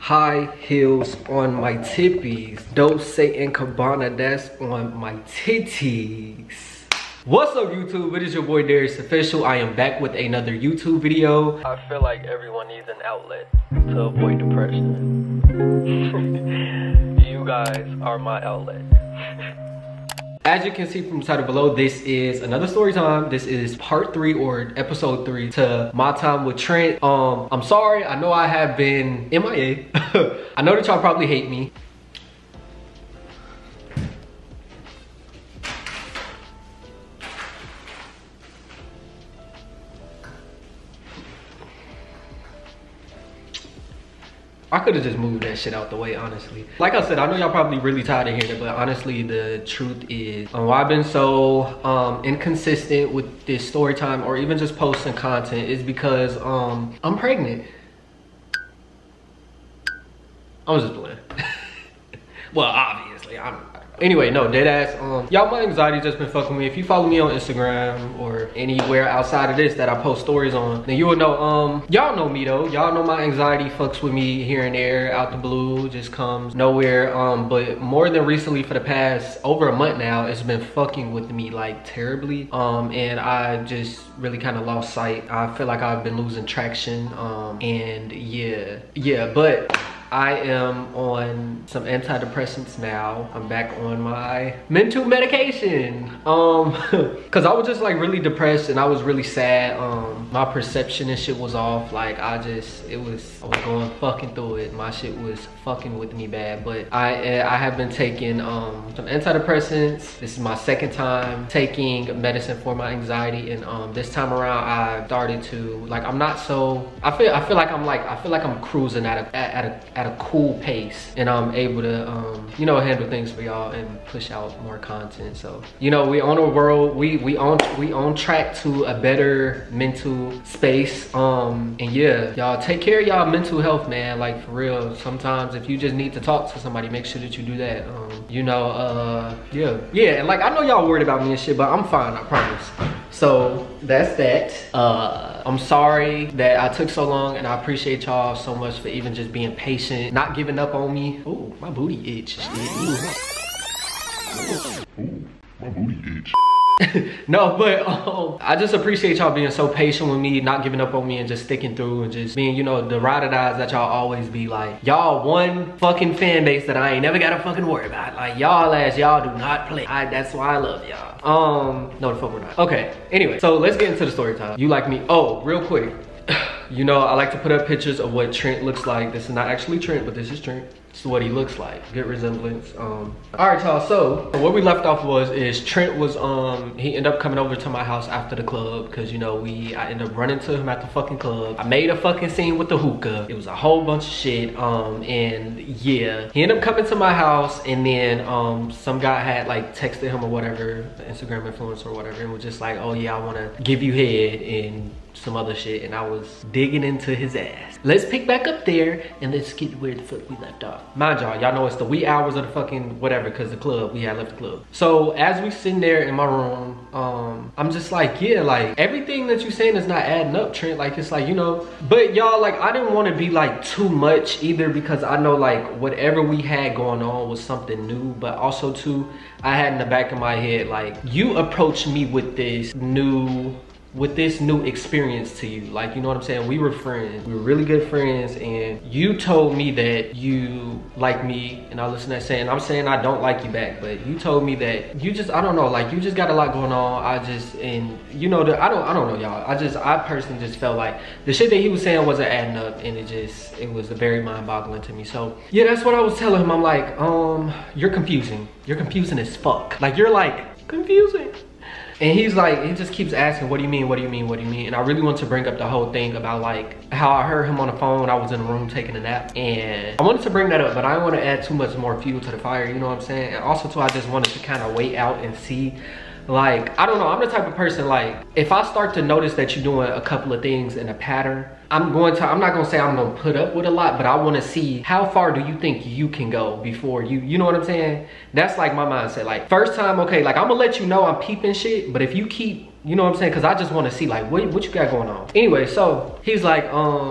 high heels on my tippies. Dose and Cabana, that's on my titties. What's up YouTube? It is your boy Darriusofficiall. I am back with another YouTube video. I feel like everyone needs an outlet to avoid depression. You guys are my outlet. As you can see from the title below, this is another story time. This is part 3 or episode 3 to my time with Trent. I'm sorry, I know I have been MIA. I know that y'all probably hate me. I could have just moved that shit out the way, honestly. Like I said, I know y'all probably really tired of hearing it, but honestly, the truth is, why I've been so inconsistent with this story time or even just posting content is because I'm pregnant. I was just playing. Well, obviously, Anyway, no, deadass. Y'all, my anxiety just been fucking with me. If you follow me on Instagram or anywhere outside of this that I post stories on, then you will know, y'all know me though. Y'all know my anxiety fucks with me here and there, out the blue, just comes nowhere. But more than recently, for the past over a month now, it's been fucking with me like terribly. And I just really kind of lost sight. I feel like I've been losing traction. And yeah, but I am on some antidepressants now. I'm back on my mental medication. Cause I was just like really depressed and I was really sad. My perception and shit was off. Like I was going fucking through it. My shit was fucking with me bad. But I have been taking some antidepressants. This is my second time taking medicine for my anxiety, and this time around I started to like, I'm not so, I feel like I'm cruising at a cool pace, and I'm able to you know, handle things for y'all and push out more content. So you know, we on a world, we on track to a better mental space. And yeah, y'all take care of y'all mental health, man. Like for real, sometimes if you just need to talk to somebody, make sure that you do that. You know, yeah, and like I know y'all worried about me and shit, but I'm fine, I promise. So that's that. I'm sorry that I took so long, and I appreciate y'all so much for even just being patient, not giving up on me. Ooh, my booty itch. Ooh, my booty itch. No, but I just appreciate y'all being so patient with me, not giving up on me, and just sticking through, and just being, you know, the ride or dies that y'all always be. Like, y'all one fucking fan base that I ain't never gotta fucking worry about. Like, y'all do not play. That's why I love y'all. No, the fuck we're not. Okay, anyway, so let's get into the story time. You like me? Oh, real quick. You know, I like to put up pictures of what Trent looks like. This is not actually Trent, but this is Trent. This is what he looks like. Good resemblance. All right, y'all. So what we left off is Trent was he ended up coming over to my house after the club, because you know I ended up running to him at the fucking club. I made a fucking scene with the hookah. It was a whole bunch of shit. And yeah, he ended up coming to my house, and then some guy had like texted him or whatever, the Instagram influencer or whatever, and was just like, oh yeah, I want to give you head and some other shit, and I was digging into his ass. Let's pick back up there and let's get where the fuck we left off. Mind y'all know it's the wee hours of the fucking whatever, because the club, we had left the club. So as we sitting there in my room, I'm just like, yeah, like everything that you saying is not adding up, Trent. Like it's like, you know, but y'all, like I didn't want to be like too much either, because I know like whatever we had going on was something new, but also too, I had in the back of my head, like you approached me with this new experience to you. Like, you know what I'm saying? We were friends. We were really good friends, and you told me that you like me, and I listened to that saying, I'm saying I don't like you back, but you told me that you just, I don't know, like you just got a lot going on. And you know, I don't know y'all. I personally just felt like the shit that he was saying wasn't adding up, and it was very mind-boggling to me. So yeah, that's what I was telling him. I'm like, you're confusing. You're confusing as fuck. Like you're like confusing. And he's like, he just keeps asking, what do you mean, what do you mean, what do you mean? And I really want to bring up the whole thing about like how I heard him on the phone. I was in the room taking a nap, and I wanted to bring that up, but I don't want to add too much more fuel to the fire, you know what I'm saying? And also too, I just wanted to kind of wait out and see. Like, I don't know, I'm the type of person, like, if I start to notice that you're doing a couple of things in a pattern, I'm not gonna say I'm gonna put up with a lot, but I wanna see how far do you think you can go before you know what I'm saying? That's like my mindset. Like, first time, okay, like I'm gonna let you know I'm peeping shit, but if you keep You know what I'm saying? Cause I just want to see like what you got going on. Anyway, so he's like,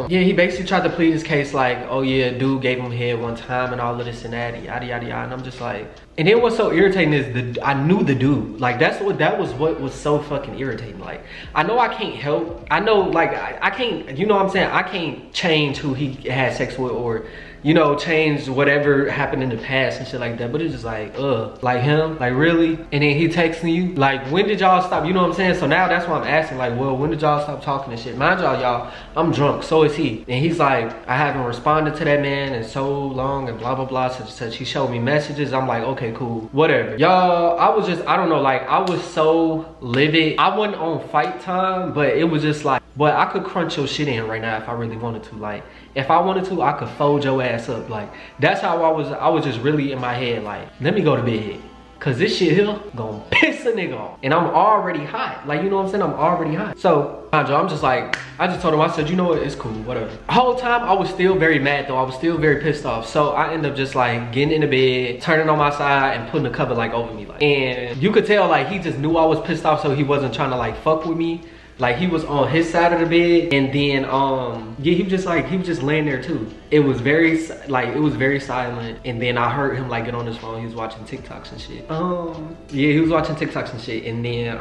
yeah, he basically tried to plead his case like, oh yeah, dude gave him head one time and all of this and that, yada yada yada. And I'm just like, and then what's so irritating is I knew the dude. Like that was what was so fucking irritating. Like I know I can't help. I know like I can't, you know what I'm saying? I can't change who he had sex with or, you know, change whatever happened in the past and shit like that. But it's just like, like him, like really? And then he texting you, like, when did y'all stop? You know what I'm saying? So now that's why I'm asking, like, well, when did y'all stop talking and shit? Mind y'all, I'm drunk, so is he. And he's like, I haven't responded to that man in so long and blah, blah, blah, such and such. He showed me messages. I'm like, okay, cool, whatever. Y'all, I was just, I don't know, like, I was so livid. I wasn't on fight time, but it was just like, but I could crunch your shit in right now if I really wanted to. Like, if I wanted to, I could fold your ass up. Like, that's how I was just really in my head, like, let me go to bed. Cause this shit here gonna piss a nigga off. And I'm already hot. Like, you know what I'm saying? I'm already hot. So, I'm just like, I just told him, I said, you know what, it's cool, whatever. The whole time, I was still very mad though. I was still very pissed off. So I ended up just like getting in the bed, turning on my side and putting the cover like over me. Like, and you could tell like he just knew I was pissed off, so he wasn't trying to like fuck with me. Like he was on his side of the bed, and then yeah, he was just laying there too. It was very silent, and then I heard him like get on his phone. He was watching TikToks and shit. Yeah, he was watching TikToks and shit, and then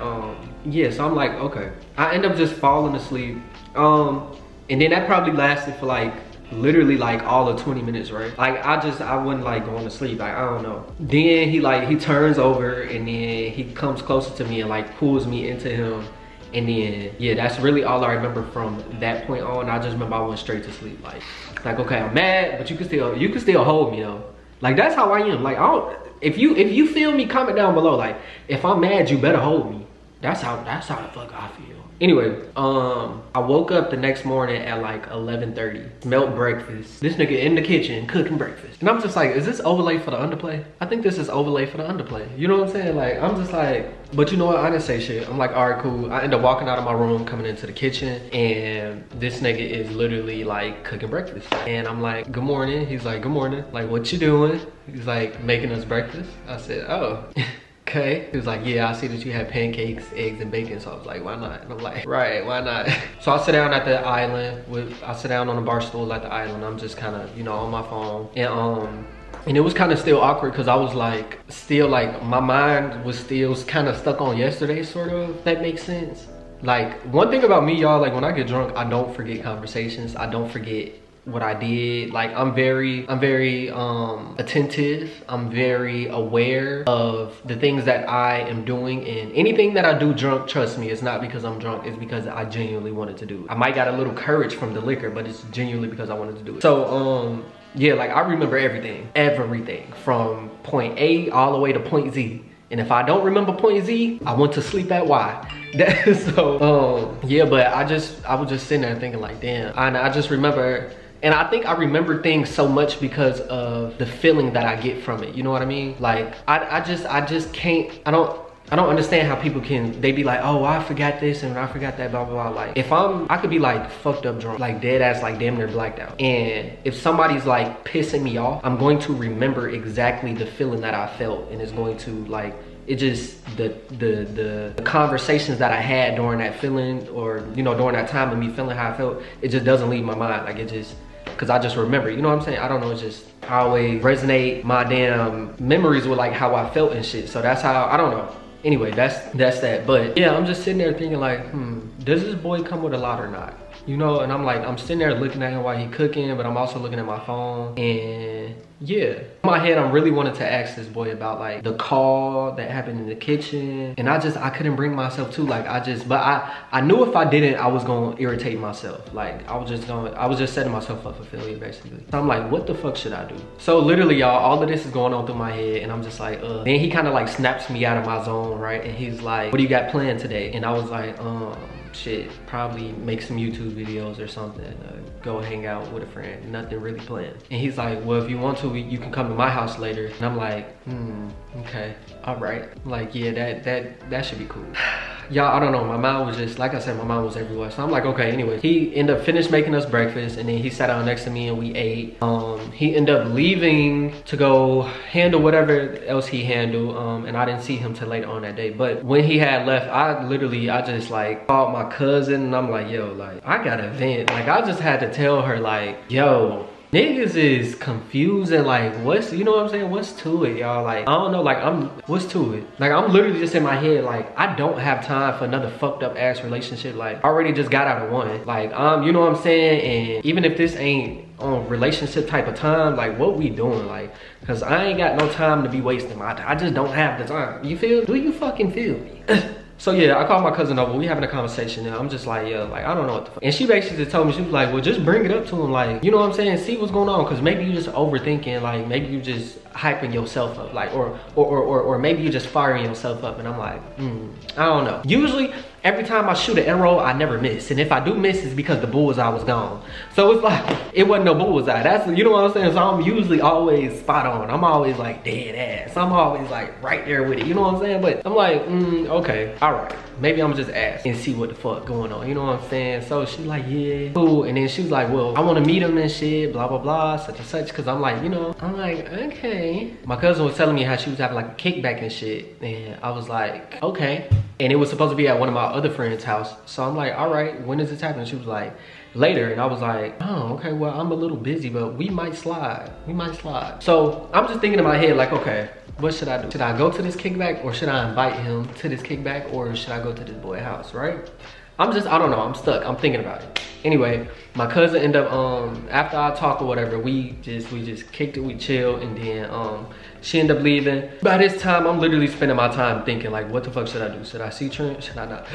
yeah, so I'm like, okay. I end up just falling asleep. And then that probably lasted for like literally like all of 20 minutes, right? Like I wasn't like going to sleep, like I don't know. Then he turns over, and then he comes closer to me and like pulls me into him. And then, yeah, that's really all I remember from that point on. I just remember I went straight to sleep. Like okay, I'm mad, but you can still hold me though. Like that's how I am. Like if you feel me, comment down below. Like if I'm mad, you better hold me. That's how the fuck I feel. Anyway, I woke up the next morning at like 11:30. Smelled breakfast. This nigga in the kitchen cooking breakfast. And I'm just like, is this overlay for the underplay? I think this is overlay for the underplay. You know what I'm saying? Like, I'm just like, but you know what? I didn't say shit. I'm like, all right, cool. I end up walking out of my room, coming into the kitchen, and this nigga is literally like cooking breakfast. And I'm like, good morning. He's like, good morning. Like, what you doing? He's like, making us breakfast. I said, oh. Okay. He was like, yeah, I see that you have pancakes, eggs, and bacon. So I was like, why not? And I'm like, right, why not? So I sit down at the island I sit down on a bar stool at the island. I'm just kind of, you know, on my phone. And it was kind of still awkward because I was like, still like, my mind was still kind of stuck on yesterday, sort of, if that makes sense. Like, one thing about me, y'all, like when I get drunk, I don't forget conversations. I don't forget what I did. Like I'm very attentive. I'm very aware of the things that I am doing, and anything that I do drunk, trust me, it's not because I'm drunk, it's because I genuinely wanted to do it. I might got a little courage from the liquor, but it's genuinely because I wanted to do it. So yeah, like I remember everything from point A all the way to point Z. And if I don't remember point Z, I went to sleep at Y. So yeah, but I was just sitting there thinking like, damn. And I just remember, and I think I remember things so much because of the feeling that I get from it. You know what I mean? Like I just can't, I don't understand how people can, they be like, oh, I forgot this and I forgot that, blah, blah, blah. Like if I could be like fucked up drunk, like dead ass, like damn near blacked out. And if somebody's like pissing me off, I'm going to remember exactly the feeling that I felt, and it's going to like, it just, the conversations that I had during that feeling, or, you know, during that time of me feeling how I felt, it just doesn't leave my mind. Like it just, cause I just remember, you know what I'm saying? I don't know, it's just, I always resonate my damn memories with like how I felt and shit. So that's how, I don't know. Anyway, that's that. But yeah, I'm just sitting there thinking like, does this boy come with a lot or not? You know, and I'm like, I'm sitting there looking at him while he cooking, but I'm also looking at my phone. And yeah, in my head, I'm really wanted to ask this boy about like the call that happened in the kitchen. And I couldn't bring myself to, like, but I knew if I didn't, I was gonna irritate myself. Like I was just setting myself up for failure basically. So I'm like, what the fuck should I do? So literally, y'all, all of this is going on through my head, and I'm just like, Then he kind of like snaps me out of my zone, right? And he's like, what do you got planned today? And I was like, shit, probably make some YouTube videos or something, go hang out with a friend, nothing really planned. And he's like, well, if you want to, you can come to my house later. And I'm like, okay, all right. Like, yeah, that should be cool. y'all, I don't know, my mind was just, like I said, my mind was everywhere. So I'm like, okay, anyway. He ended up finished making us breakfast, and then he sat down next to me and we ate. He ended up leaving to go handle whatever else he handled, and I didn't see him till later on that day. But when he had left, I just like called my cousin, and I'm like, yo, like, I gotta vent. Like, I just had to tell her, like, yo, niggas is confused and like, what's, you know what I'm saying? What's to it, y'all? Like, I don't know, like, what's to it? Like, I'm literally just in my head, like, I don't have time for another fucked up ass relationship. Like, I already just got out of one. Like, you know what I'm saying? And even if this ain't on relationship type of time, like, what we doing? Like, cause I ain't got no time to be wasting my time. I just don't have the time. You feel? Do you fucking feel me? So yeah, I called my cousin over. We having a conversation now. I'm just like, yeah, like, I don't know what the fuck. And she basically just told me, she was like, well, just bring it up to him. Like, you know what I'm saying? See what's going on. Cause maybe you just overthinking. Like, maybe you just hyping yourself up. Like, or maybe you just firing yourself up. And I'm like, I don't know. Usually, every time I shoot an arrow, I never miss. And if I do miss, it's because the bullseye was gone. So it's like, it wasn't no bullseye. That's, you know what I'm saying? So I'm usually always spot on. I'm always like dead ass. I'm always like right there with it. You know what I'm saying? But I'm like, okay, all right. Maybe I'm just ask and see what the fuck going on. You know what I'm saying? So she's like, yeah, cool. And then she was like, well, I want to meet him and shit, blah, blah, blah, such and such. Cause I'm like, you know, I'm like, okay. My cousin was telling me how she was having like a kickback and shit. And I was like, okay. And it was supposed to be at one of my other friends' house. So I'm like, all right, when is this happening? She was like, later. And I was like, oh, okay, well, I'm a little busy, but we might slide. We might slide. So I'm just thinking in my head, like, okay, what should I do? Should I go to this kickback, or should I invite him to this kickback, or should I go to this boy's house, right? I don't know, I'm stuck, I'm thinking about it. Anyway, my cousin ended up, after I talked or whatever, we just kicked it, we chilled, and then she ended up leaving. By this time, I'm literally spending my time thinking, like, what the fuck should I do? Should I see Trent? Should I not?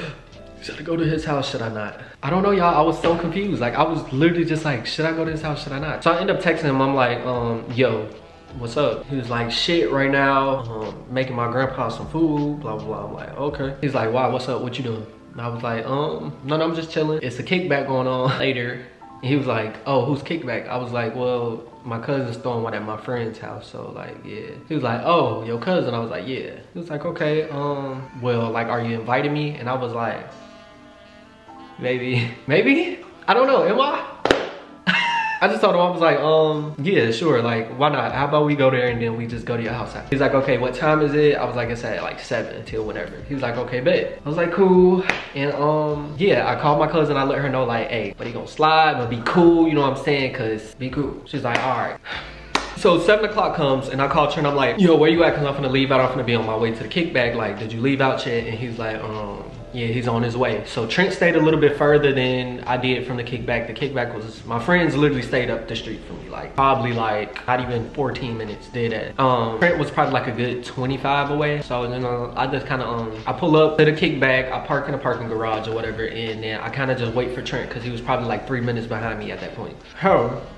Should I go to his house? Should I not? I don't know, y'all. I was so confused. Like, I was literally just like, should I go to his house? Should I not? So I ended up texting him. I'm like, yo, what's up? He was like, shit right now. Making my grandpa some food, blah, blah, blah. I'm like, okay. He's like, why? What's up? What you doing? And I was like, no, I'm just chilling. It's a kickback going on later. And he was like, oh, who's kickback? I was like, well, my cousin's throwing one at my friend's house, so like, yeah. He was like, oh, your cousin? I was like, yeah. He was like, okay, well, like, are you inviting me? And I was like, maybe. I don't know, am I? I just told him, I was like, yeah, sure, like, why not? How about we go there and then we just go to your house? He's like, okay, what time is it? I was like, it's at like 7 until whenever. He was like, okay, bet. I was like, cool. And yeah, I called my cousin, I let her know, like, hey, but he gonna slide, but be cool, you know what I'm saying? Cause be cool. She's like, all right. So 7 o'clock comes and I call Trent, I'm like, yo, where you at? Cause I'm finna leave out, I'm finna be on my way to the kickback. Like, did you leave out yet? And he's like, yeah, he's on his way. So Trent stayed a little bit further than I did from the kickback. The kickback was, my friends literally stayed up the street from me. Like, probably like, not even 14 minutes did that. Trent was probably like a good 25 away. So, you know, I just kind of, I pull up to the kickback, I park in a parking garage or whatever, and then I kind of just wait for Trent because he was probably like 3 minutes behind me at that point.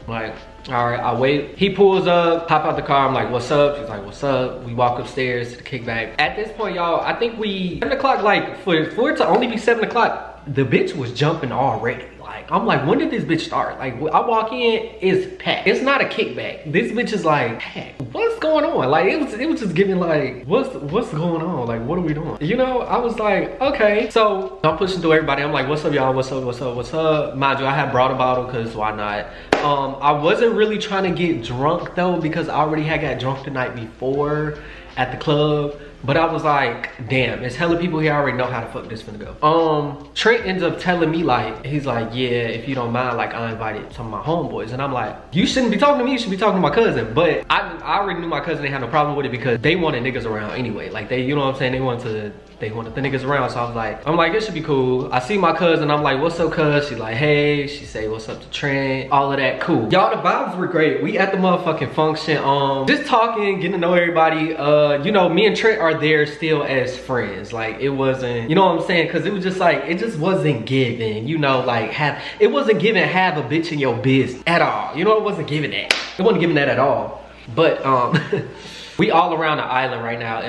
Like, all right, I wait. He pulls up, hop out the car. I'm like, what's up? He's like, what's up? We walk upstairs to the kickback. At this point, y'all, I think 7 o'clock, like, for it to only be 7 o'clock, the bitch was jumping already. Like, I'm like, when did this bitch start? Like, I walk in, it's packed. It's not a kickback. This bitch is like, packed. What's going on? Like, it was just giving like, what's going on? Like, what are we doing? You know, I was like, okay. So I'm pushing through everybody. I'm like, what's up, y'all? What's up? What's up? What's up? Mind you, I had brought a bottle because why not? I wasn't really trying to get drunk though, because I already had got drunk the night before at the club. But I was like, damn, it's hella people here. I already know how the fuck this finna go. Trent ends up telling me, like, he's like, yeah, if you don't mind, like, I invited some of my homeboys. And I'm like, you shouldn't be talking to me, you should be talking to my cousin. But I already knew my cousin didn't have no problem with it because they wanted niggas around anyway. Like, they, you know what I'm saying? They wanted the niggas around. So I was like, it should be cool. I see my cousin, I'm like, what's up, cuz? She's like, hey. She say, what's up to Trent? All of that, cool. Y'all, the vibes were great. We at the motherfucking function, just talking, getting to know everybody. You know, me and Trent are there still as friends. Like, it wasn't, you know what I'm saying? Cause it was just like, it just wasn't given, you know, like it wasn't given have a bitch in your business at all. You know, it wasn't given that. It wasn't given that at all. But We all around the island right now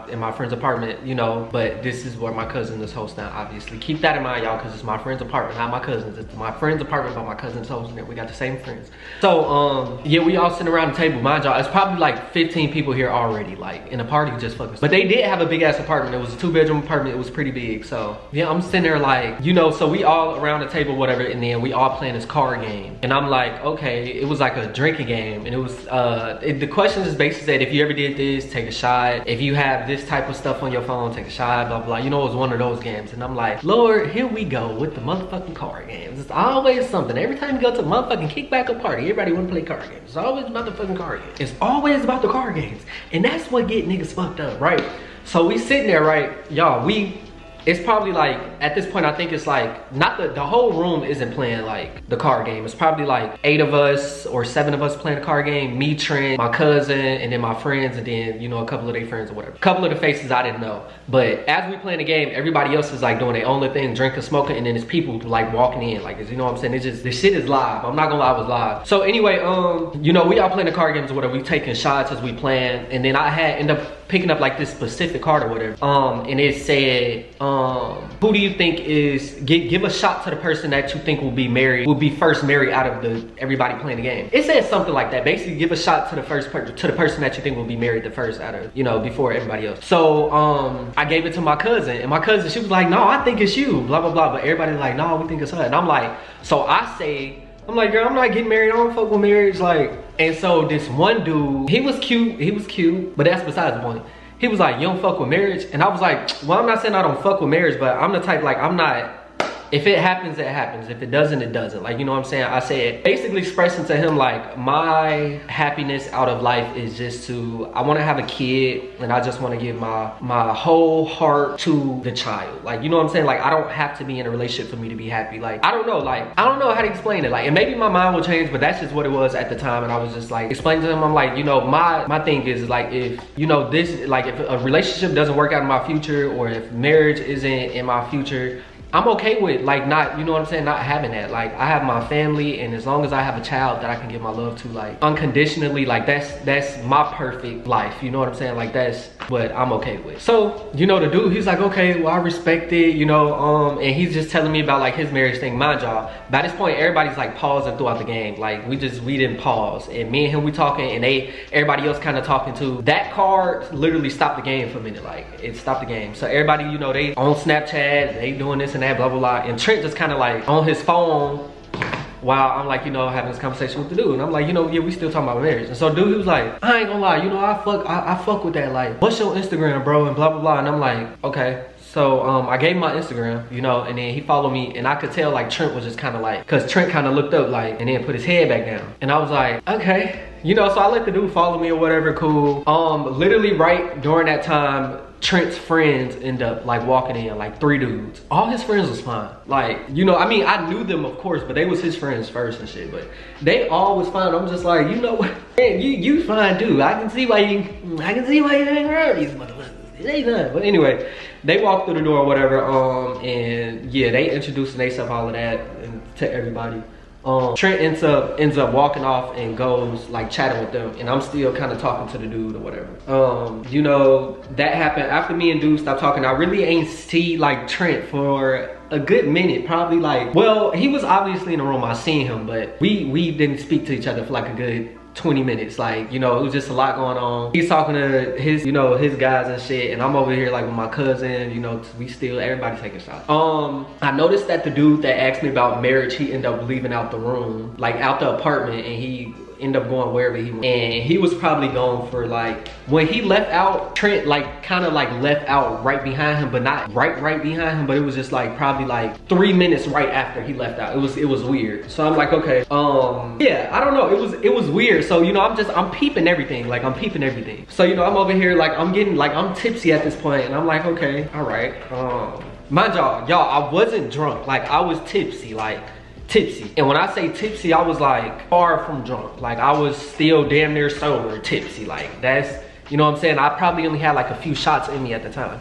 in my friend's apartment, you know, but this is where my cousin is hosting, obviously. Keep that in mind, y'all, because it's my friend's apartment, not my cousin's. It's my friend's apartment, but my cousin's hosting it. We got the same friends. So, yeah, we all sitting around the table. Mind y'all, it's probably like 15 people here already, like, and the party just fucking. But they did have a big ass apartment. It was a 2-bedroom apartment. It was pretty big. So, yeah, I'm sitting there like, you know, so we all around the table, whatever, and then we all playing this card game. And I'm like, okay, it was like a drinking game. And it was, the questions is basically said, if you ever did this, take a shot. If you have this type of stuff on your phone, take a shot, blah, blah. You know, it was one of those games. And I'm like, Lord, here we go with the motherfucking card games. It's always something. Every time you go to a motherfucking kickback or party, everybody want to play card games. It's always about the fucking card games. It's always about the card games. And that's what get niggas fucked up, right? So we sitting there, right? Y'all, it's probably like, at this point, I think it's like, not the whole room isn't playing like the card game. It's probably like 8 of us or 7 of us playing the card game. Me, Trent, my cousin, and then my friends, and then, you know, a couple of their friends or whatever. A couple of the faces I didn't know. But as we playing the game, everybody else is like doing their own little thing, drinking, smoking, and then there's people like walking in. Like, you know what I'm saying? It's just, this shit is live. I'm not gonna lie, it was live. So anyway, you know, we all playing the card games or whatever. We taking shots as we playing. And then I had end up picking up like this specific card or whatever. And it said, who do you think is, give a shot to the person that you think will be first married out of everybody playing the game. It says something like that. Basically, give a shot to the person that you think will be married the first out of, you know, before everybody else. So I gave it to my cousin, and my cousin, she was like, no, I think it's you, blah, blah, blah. But everybody's like, no, we think it's her. And I'm like, so I'm like, girl, I'm not getting married. I don't fuck with marriage. Like, and so this one dude, he was cute, but that's besides the point. He was like, you don't fuck with marriage? And I was like, well, I'm not saying I don't fuck with marriage, but I'm the type, like, I'm not, if it happens, it happens. If it doesn't, it doesn't. Like, you know what I'm saying? I said, basically expressing to him, like, my happiness out of life is just to, I want to have a kid, and I just want to give my whole heart to the child. Like, you know what I'm saying? Like, I don't have to be in a relationship for me to be happy. Like, I don't know how to explain it. Like, and maybe my mind will change, but that's just what it was at the time. And I was just like, explaining to him, I'm like, you know, my thing is like, if, you know, this, like, if a relationship doesn't work out in my future, or if marriage isn't in my future, I'm okay with, like, not, you know what I'm saying, not having that. Like, I have my family, and as long as I have a child that I can give my love to, like, unconditionally, like, that's my perfect life, you know what I'm saying? Like, that's what I'm okay with. So, you know, the dude, he's like, okay, well, I respect it, you know, and he's just telling me about, like, his marriage thing. Mind y'all, by this point, everybody's, like, pausing throughout the game. Like, we didn't pause, and me and him, we talking, and everybody else kind of talking too. That card literally stopped the game for a minute. Like, it stopped the game. So everybody, you know, they on Snapchat, they doing this and that, blah, blah, blah. And Trent just kind of like on his phone while I'm like, you know, having this conversation with the dude. And I'm like, you know, yeah, we still talking about marriage. And so dude, he was like, I ain't gonna lie, you know, I fuck with that. Like, what's your Instagram, bro? And blah, blah, blah. And I'm like, okay. So I gave him my Instagram, you know, and then he followed me, and I could tell like Trent was just kind of like, cause Trent kind of looked up like, and then put his head back down. And I was like, okay. You know, so I let the dude follow me or whatever, cool. Literally right during that time, Trent's friends end up like walking in, like 3 dudes. All his friends was fine. Like, you know, I mean, I knew them, of course, but they was his friends first and shit. But they all was fine. I'm just like, you know what, man, you fine dude. I can see why you hang around these motherfuckers. It ain't nothing. But anyway, they walked through the door or whatever, and yeah, they introduced themselves, all of that, and to everybody. Trent ends up walking off and goes like chatting with them, and I'm still kind of talking to the dude or whatever. You know, that happened after me and dude stopped talking. I really ain't see like Trent for a good minute, probably like, well, he was obviously in the room, I seen him, but we didn't speak to each other for like a good 20 minutes. Like, you know, it was just a lot going on. He's talking to his, you know, his guys and shit, and I'm over here like with my cousin, you know, everybody taking shots. I noticed that the dude that asked me about marriage, he ended up leaving out the room, like out the apartment, and he ended up going wherever he went. And he was probably gone for like, when he left out, Trent like kind of like left out right behind him, but not right behind him, but it was just like probably like 3 minutes right after he left out. It was weird. So I'm like, okay, yeah, I don't know, it was weird. So, you know, I'm peeping everything, like I'm peeping everything. So, you know, I'm over here like I'm tipsy at this point, and I'm like, okay, all right. Mind y'all, I wasn't drunk, like I was tipsy, like tipsy. And when I say tipsy, I was like far from drunk. Like I was still damn near sober, tipsy. Like that's, you know what I'm saying? I probably only had like a few shots in me at the time.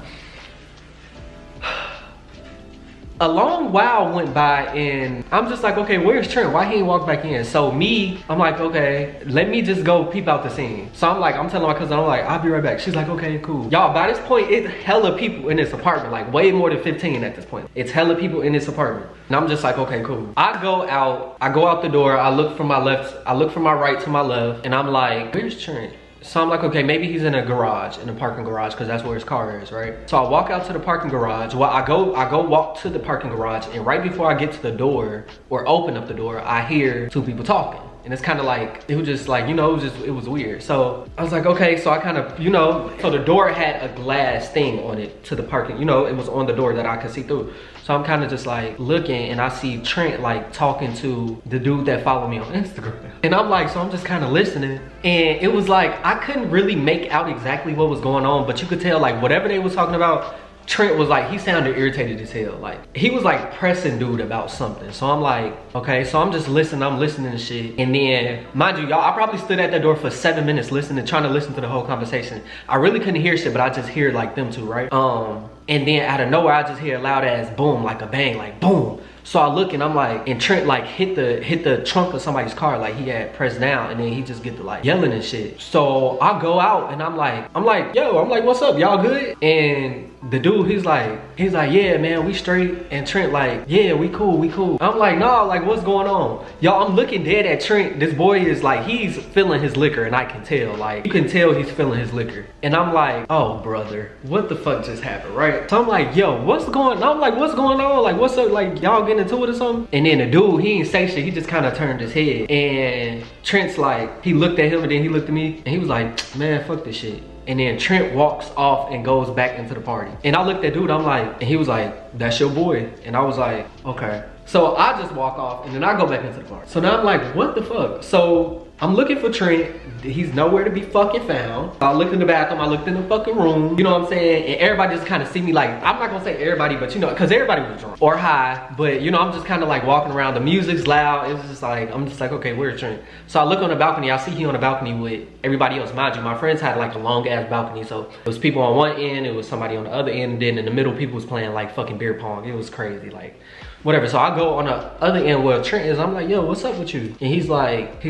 A long while went by and I'm just like, okay, where's Trent? Why he ain't walk back in? So I'm like, okay, let me just go peep out the scene. So I'm telling my cousin, I'm like, I'll be right back. She's like, okay, cool. Y'all, by this point, it's hella people in this apartment, like way more than 15 at this point. It's hella people in this apartment. And I'm just like, okay, cool. I go out the door, I look from my left, I look from my right to my left, and I'm like, where's Trent? So I'm like, okay, maybe he's in a garage, in a parking garage, because that's where his car is, right? So I walk out to the parking garage. Well, I go walk to the parking garage, and right before I get to the door, or open up the door, I hear two people talking. And it's kind of like, it was just like, you know, it was weird. So I was like, okay, so I kind of, you know, so the door had a glass thing on it to the parking, you know, it was on the door that I could see through. So I'm kind of just like looking and I see Trent like talking to the dude that followed me on Instagram. And I'm like, so I'm just kind of listening. And it was like, I couldn't really make out exactly what was going on, but you could tell like whatever they was talking about, Trent was like, he sounded irritated as hell. Like, he was like pressing dude about something. So I'm like, okay, so I'm just listening, I'm listening to shit. And then, mind you, y'all, I probably stood at that door for 7 minutes listening, trying to listen to the whole conversation. I really couldn't hear shit, but I just hear like them two, right? And then out of nowhere, I just hear a loud ass boom, like a bang, like boom. So I look and I'm like, and Trent like hit the trunk of somebody's car, like he had pressed down, and then he just get to like yelling and shit. So I go out and I'm like, yo, what's up, y'all good? And the dude, he's like, yeah, man, we straight. And Trent like, yeah, we cool. I'm like, nah, like what's going on? Y'all, I'm looking dead at Trent. This boy is like, he's feeling his liquor, and I can tell, like, you can tell he's feeling his liquor. And I'm like, oh, brother, what the fuck just happened, right? So I'm like, yo, what's going on? I'm like, what's going on? Like, what's up? Like, y'all getting into it or something? And then the dude, he ain't say shit. He just kind of turned his head. And Trent's like, he looked at him and then he looked at me and he was like, man, fuck this shit. And then Trent walks off and goes back into the party. And I looked at dude, I'm like, and he was like, that's your boy. And I was like, okay. So I just walk off and then I go back into the party. So now I'm like, what the fuck? So I'm looking for Trent. He's nowhere to be fucking found. I looked in the bathroom, I looked in the fucking room. You know what I'm saying? And everybody just kind of see me like, I'm not gonna say everybody, but you know, cause everybody was drunk or high. But you know, I'm just kind of like walking around. The music's loud. It's just like, I'm just like, okay, where's Trent? So I look on the balcony. I see he on the balcony with everybody else. Mind you, my friends had like a long ass balcony. So it was people on one end, it was somebody on the other end. And then in the middle, people was playing like fucking beer pong. It was crazy, like whatever. So I go on the other end where Trent is. I'm like, yo, what's up with you? And he's like,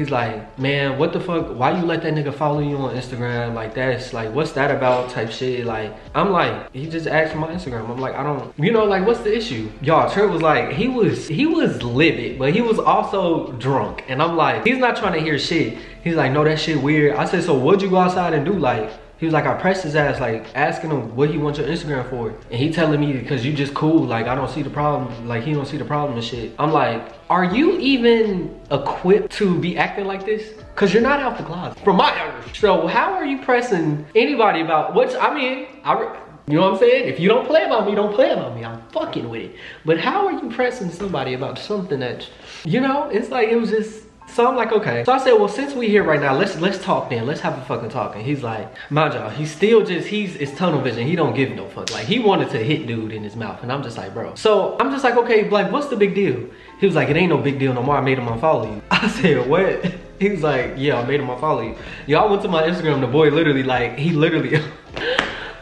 man, what the fuck? Why you let that nigga follow you on Instagram? Like, that's like, what's that about type shit? Like, I'm like, he just asked for my Instagram. I'm like, I don't, you know, like, what's the issue? Y'all, Trent was like, he was livid, but he was also drunk. And I'm like, he's not trying to hear shit. He's like, no, that shit weird. I said, so what'd you go outside and do? Like, he was like, I pressed his ass, like asking him what he wants your Instagram for. And he telling me, because you just cool, like I don't see the problem, like he don't see the problem and shit. I'm like, are you even equipped to be acting like this? Cause you're not out the closet, from my understanding. So how are you pressing anybody about what's, I mean, you know what I'm saying? If you don't play about me, don't play about me. I'm fucking with it. But how are you pressing somebody about something that, you know, it's like, it was just, so I'm like, okay. So I said, well, since we here right now, let's talk then. Let's have a fucking talk. And he's like, mind y'all, he's still just, it's tunnel vision. He don't give no fuck. Like, he wanted to hit dude in his mouth. And I'm just like, bro. So I'm just like, okay, like, what's the big deal? He was like, it ain't no big deal no more. I made him unfollow you. I said, what? He was like, yeah, I made him unfollow you. Y'all went to my Instagram. The boy literally, like, the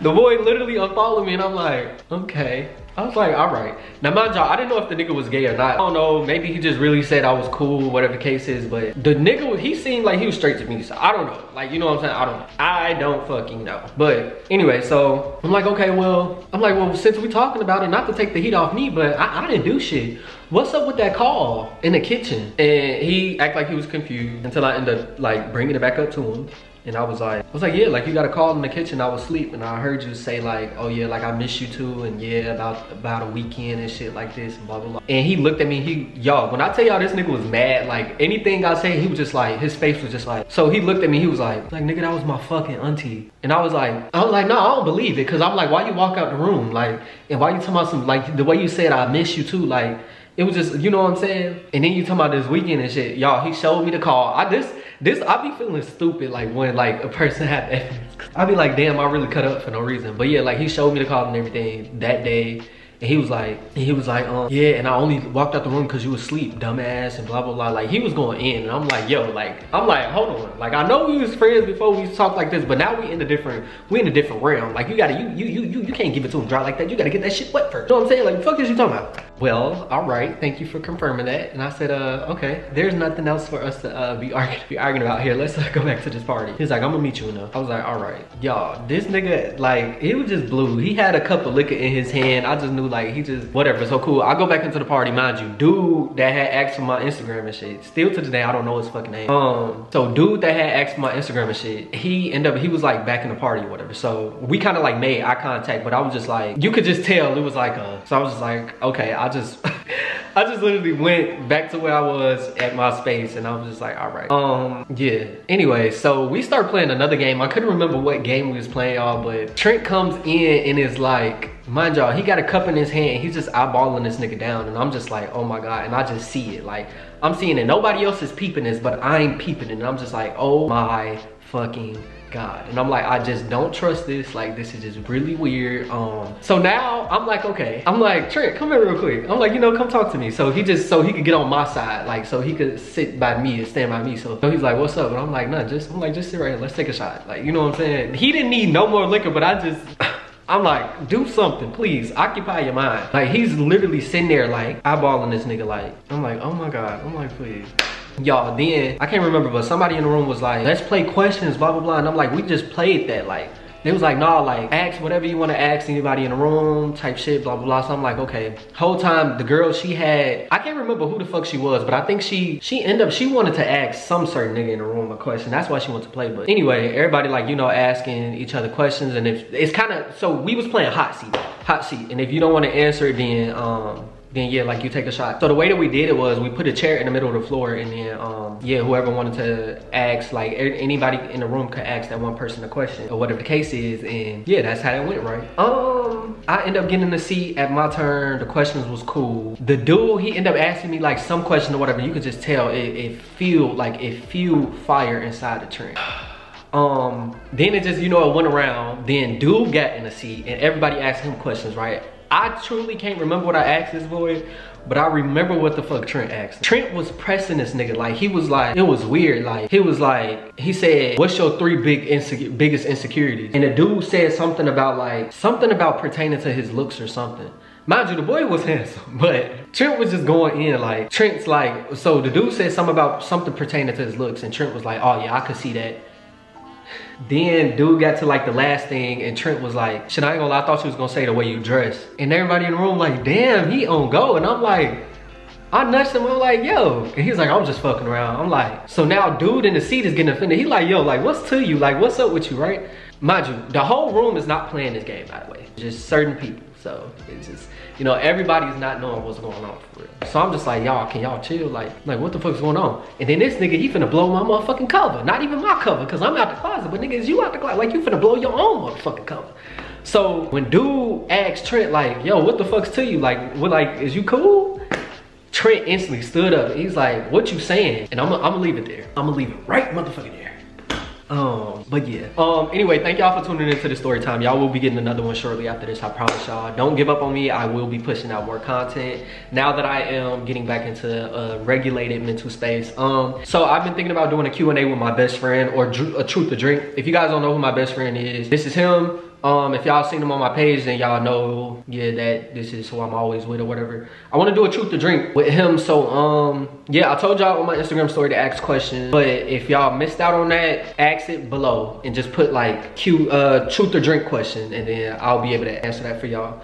boy literally unfollowed me. And I'm like, okay. I was like, all right. Now, mind y'all, I didn't know if the nigga was gay or not. I don't know, maybe he just really said I was cool, whatever the case is, but the nigga, he seemed like he was straight to me, so I don't know. Like, you know what I'm saying? I don't know. I don't fucking know. But anyway, so I'm like, okay, well, since we talking about it, not to take the heat off me, but I didn't do shit. What's up with that call in the kitchen? And he acted like he was confused until I ended up like bringing it back up to him. And I was like, yeah, like you got a call in the kitchen, I was asleep, and I heard you say like, oh yeah, like I miss you too, and yeah, about a weekend and shit like this, and blah, blah, blah. And he looked at me, y'all, when I tell y'all this nigga was mad, like anything I say, he was just like, his face was just like, so he looked at me, he was like, nigga, that was my fucking auntie. And I was like, no, I don't believe it, cause I'm like, why you walk out the room? Like, and why you talking about some, like the way you said, I miss you too, like, it was just, you know what I'm saying? And then you talking about this weekend and shit, y'all, he showed me the call. I be feeling stupid like when like a person had evidence. I be like, damn, I really cut up for no reason. But yeah, like he showed me the call and everything that day. And he was like, yeah, and I only walked out the room because you was asleep, dumbass, and blah, blah, blah. Like, he was going in, and I'm like, yo, like, hold on. Like, I know we was friends before we talked like this, but now we in a different realm. Like, you can't give it to him dry like that. You gotta get that shit wet first. You know what I'm saying? Like, the fuck is you talking about? well, all right, thank you for confirming that. And I said, okay, there's nothing else for us to be arguing about here. Let's go back to this party. He's like, I'm gonna meet you enough. I was like, all right. Y'all, this nigga, like, it was just blue. He had a cup of liquor in his hand. I just knew, like, he just, whatever, so cool. I go back into the party, mind you, dude that had asked for my Instagram and shit. Still to today, I don't know his fucking name. So dude that had asked for my Instagram and shit, he was like back in the party or whatever. So we kind of like made eye contact, but I was just like, you could just tell it was like so I was just like, okay, I just literally went back to where I was at my space, and I was just like, all right. Yeah. Anyway, so we start playing another game. I couldn't remember what game we was playing, y'all, but Trent comes in and is like, mind y'all, he got a cup in his hand. He's just eyeballing this nigga down, and I'm just like, oh my God. And I just see it. Like, I'm seeing it. Nobody else is peeping this, but I'm peeping it. And I'm just like, oh my fucking God. And I'm like, I just don't trust this. Like, this is just really weird. So now I'm like, okay. I'm like, Trent, come here real quick. I'm like, you know, come talk to me. So he could get on my side, like, so he could sit by me and stand by me. So he's like, what's up? And I'm like, nah, just sit right here. Let's take a shot. Like, you know what I'm saying? He didn't need no more liquor, but I'm like, do something, please. Occupy your mind. Like, he's literally sitting there, like, eyeballing this nigga, like, I'm like, oh my God. I'm like, please. Y'all, then, I can't remember, but somebody in the room was like, let's play questions, blah, blah, blah. And I'm like, we just played that. Like, they was like, nah, like, ask whatever you want to ask anybody in the room, type shit, blah, blah, blah. So I'm like, okay. Whole time, the girl, she had, I can't remember who the fuck she was, but I think she wanted to ask some certain nigga in the room a question. That's why she wanted to play. But anyway, everybody, like, you know, asking each other questions. And if it's kind of, so we was playing hot seat. And if you don't want to answer it, then yeah, like, you take a shot. So the way that we did it was we put a chair in the middle of the floor, and then yeah, whoever wanted to ask, like, anybody in the room could ask that one person a question or whatever the case is. And yeah, that's how it went, right? I ended up getting the seat at my turn. The questions was cool. The dude, he ended up asking me like some question or whatever. You could just tell it fueled fire inside the Trent. Then it just, you know, it went around. Then dude got in the seat and everybody asked him questions, right? I truly can't remember what I asked this boy, but I remember what the fuck Trent asked. Trent was pressing this nigga. Like, he was like, it was weird. Like, he was like, he said, what's your 3 biggest insecurities? And the dude said something about pertaining to his looks or something. Mind you, the boy was handsome, but Trent was just going in. Like, Trent's like, so the dude said something pertaining to his looks, and Trent was like, oh yeah, I could see that. Then dude got to like the last thing, and Trent was like, shit, I ain't gonna lie, I thought she was gonna say the way you dress. And everybody in the room like, damn, he on go. And I'm like, I nudged him, I'm like, yo. And he's like, I'm just fucking around. I'm like, so now dude in the seat is getting offended. He like, yo, like, what's to you? Like, what's up with you, right? Mind you, the whole room is not playing this game, by the way. Just certain people. So it's just, you know, everybody's not knowing what's going on for real. So I'm just like, y'all, can y'all chill? Like what the fuck's going on? And then this nigga, he finna blow my motherfucking cover. Not even my cover, cause I'm out the closet, but nigga, is you out the closet? Like, you finna blow your own motherfucking cover. So when dude asked Trent, like, yo, what the fuck's to you? Like, what, like, is you cool? Trent instantly stood up. He's like, what you saying? And I'm gonna leave it there. I'm gonna leave it right motherfucking there. But yeah. Anyway, thank y'all for tuning into the story time. Y'all will be getting another one shortly after this, I promise y'all. Don't give up on me. I will be pushing out more content now that I am getting back into a regulated mental space. So I've been thinking about doing a Q&A with my best friend, or a truth or drink. If you guys don't know who my best friend is, this is him. If y'all seen him on my page, then y'all know, yeah, that this is who I'm always with or whatever. I want to do a truth or drink with him. So yeah, I told y'all on my Instagram story to ask questions, but if y'all missed out on that, ask it below and just put like truth or drink question, and then I'll be able to answer that for y'all.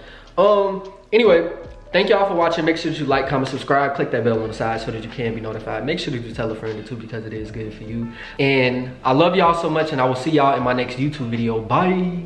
Anyway, thank y'all for watching. Make sure that you like, comment, subscribe, click that bell on the side so that you can be notified. Make sure that you tell a friend too, because it is good for you. And I love y'all so much, and I will see y'all in my next YouTube video. Bye.